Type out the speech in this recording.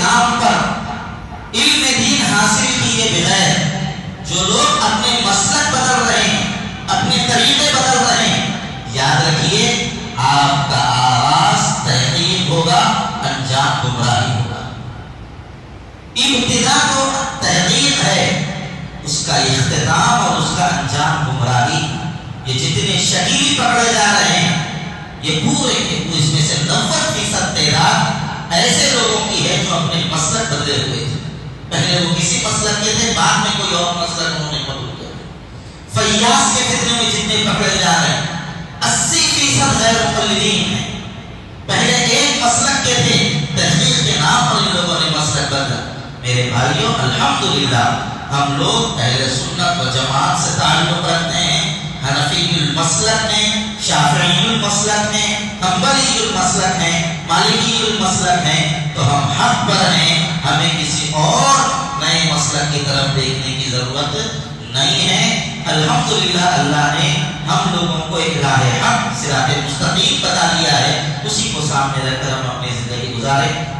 نام پر علم دین حاصل کیے بغیر جو لوگ اپنے مسلک بدل رہے ہیں، اپنے طریقے بدل رہے ہیں، یاد رکھیے آپ کا آغاز تحقیق ہوگا، انجام گمراہی ہوگا۔ ابتدا تو تحقیق ہے، اس کا اختتام اور اس کا انجام گمراہی۔ یہ جتنے شہید پکڑے جا رہے ہیں یہ پورے اس میں سے 90% تعداد ایسے لوگوں کی ہے جو اپنے مسلک بدلے ہوئے تھے۔ پہلے وہ کسی مسلک کے تھے، بعد میں کوئی اور مسلک انہوں نے قبول کیا۔ فیاض کے فتنے میں جتنے پکڑے جا رہے ہیں 80% غیر مقلدین ہیں، پہلے ایک مسلک کے تھے، تحقیق کے نام پر ان لوگوں نے مسلک بدلا۔ میرے بھائیوں الحمدللہ ہم لوگ اہل سنت و جماعت سے تعلق رکھتے ہیں، حنفی المسلک ہیں، شافعی المسلک ہیں، حنبلی المسلک ہیں، مالکی المسلک ہیں، تو ہم حق پر ہیں، ہمیں کسی اور نئے مسلک کی طرف دیکھنے کی ضرورت نہیں ہے۔ الحمدللہ اللہ نے ہم لوگوں کو ایک راہ حق صراط مستقیم بتا دیا ہے، اسی کو سامنے رکھ کر ہم اپنی زندگی گزاریں۔